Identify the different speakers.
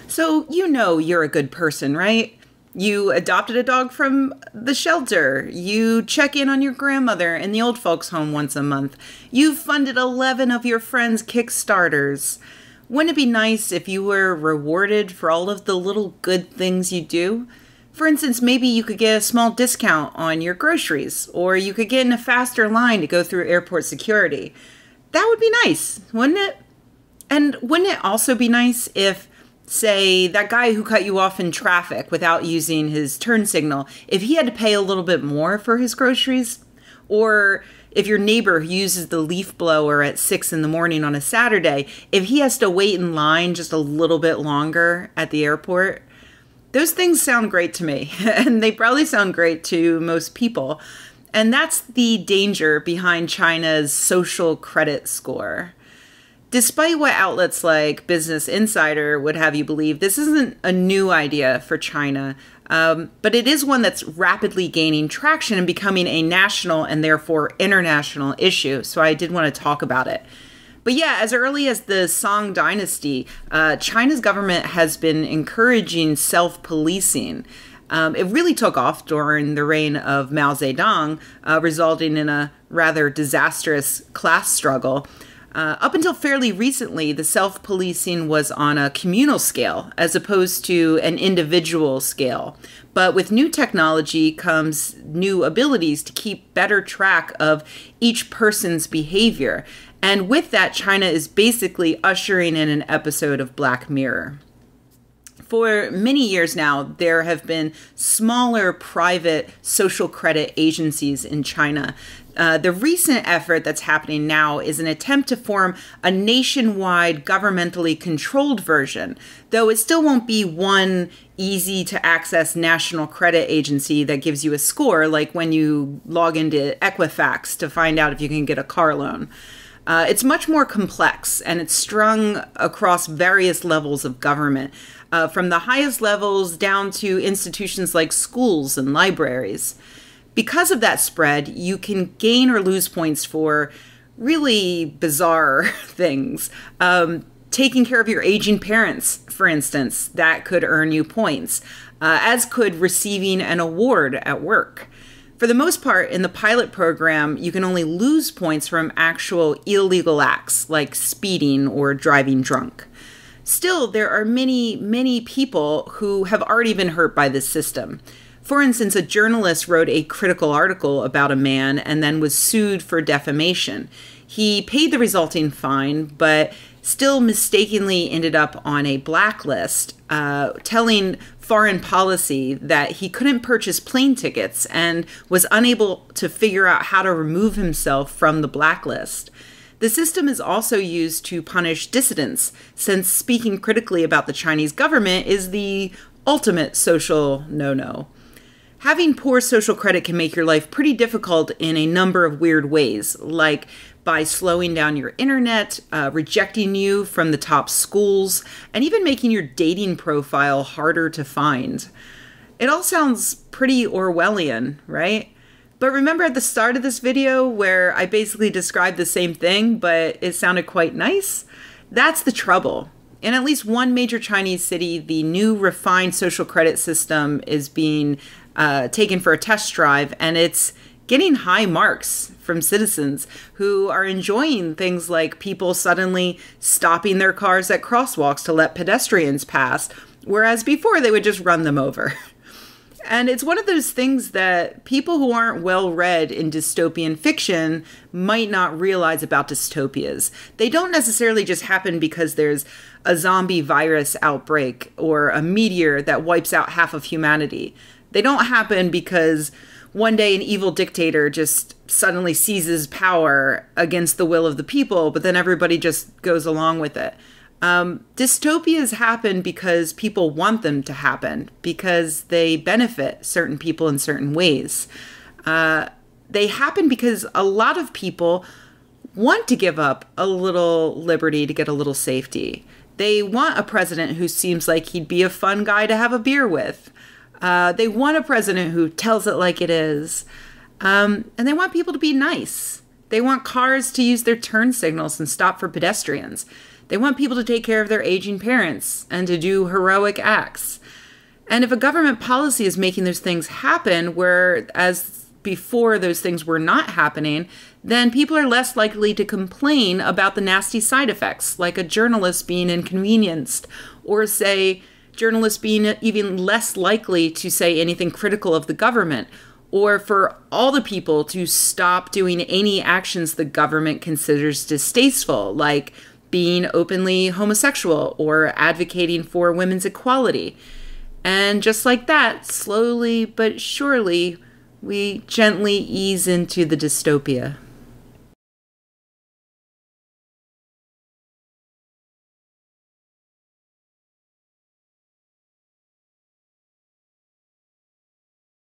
Speaker 1: So you know you're a good person, right? You adopted a dog from the shelter. You check in on your grandmother in the old folks' home once a month. You've funded 11 of your friends' Kickstarters. Wouldn't it be nice if you were rewarded for all of the little good things you do? For instance, maybe you could get a small discount on your groceries, or you could get in a faster line to go through airport security. That would be nice, wouldn't it? And wouldn't it also be nice if, say, that guy who cut you off in traffic without using his turn signal, if he had to pay a little bit more for his groceries? Or if your neighbor who uses the leaf blower at 6 in the morning on a Saturday, if he has to wait in line just a little bit longer at the airport? Those things sound great to me, and they probably sound great to most people. And that's the danger behind China's social credit score. Despite what outlets like Business Insider would have you believe, this isn't a new idea for China, but it is one that's rapidly gaining traction and becoming a national and therefore international issue. So I did want to talk about it. But yeah, as early as the Song Dynasty, China's government has been encouraging self-policing. It really took off during the reign of Mao Zedong, resulting in a rather disastrous class struggle. Up until fairly recently, the self-policing was on a communal scale as opposed to an individual scale. But with new technology comes new abilities to keep better track of each person's behavior. And with that, China is basically ushering in an episode of Black Mirror. For many years now, there have been smaller private social credit agencies in China. The recent effort that's happening now is an attempt to form a nationwide governmentally controlled version, though it still won't be one easy to access national credit agency that gives you a score, like when you log into Equifax to find out if you can get a car loan. It's much more complex, and it's strung across various levels of government, from the highest levels down to institutions like schools and libraries. Because of that spread, you can gain or lose points for really bizarre things. Taking care of your aging parents, for instance, that could earn you points, as could receiving an award at work. For the most part, in the pilot program, you can only lose points from actual illegal acts like speeding or driving drunk. Still, there are many, many people who have already been hurt by this system. For instance, a journalist wrote a critical article about a man and then was sued for defamation. He paid the resulting fine, but still mistakenly ended up on a blacklist, telling foreign policy that he couldn't purchase plane tickets and was unable to figure out how to remove himself from the blacklist. The system is also used to punish dissidents, since speaking critically about the Chinese government is the ultimate social no-no. Having poor social credit can make your life pretty difficult in a number of weird ways, like by slowing down your internet, rejecting you from the top schools, and even making your dating profile harder to find. It all sounds pretty Orwellian, right? But remember at the start of this video where I basically described the same thing, but it sounded quite nice? That's the trouble. In at least one major Chinese city, the new refined social credit system is being taken for a test drive, and it's getting high marks from citizens who are enjoying things like people suddenly stopping their cars at crosswalks to let pedestrians pass, whereas before they would just run them over. And it's one of those things that people who aren't well read in dystopian fiction might not realize about dystopias. They don't necessarily just happen because there's a zombie virus outbreak or a meteor that wipes out half of humanity. They don't happen because one day an evil dictator just suddenly seizes power against the will of the people, but then everybody just goes along with it. Dystopias happen because people want them to happen, because they benefit certain people in certain ways. They happen because a lot of people want to give up a little liberty to get a little safety. They want a president who seems like he'd be a fun guy to have a beer with. They want a president who tells it like it is. And they want people to be nice. They want cars to use their turn signals and stop for pedestrians. They want people to take care of their aging parents and to do heroic acts. And if a government policy is making those things happen, whereas before those things were not happening, then people are less likely to complain about the nasty side effects, like a journalist being inconvenienced, or say journalists being even less likely to say anything critical of the government, or for all the people to stop doing any actions the government considers distasteful, like being openly homosexual or advocating for women's equality. And just like that, slowly but surely, we gently ease into the dystopia.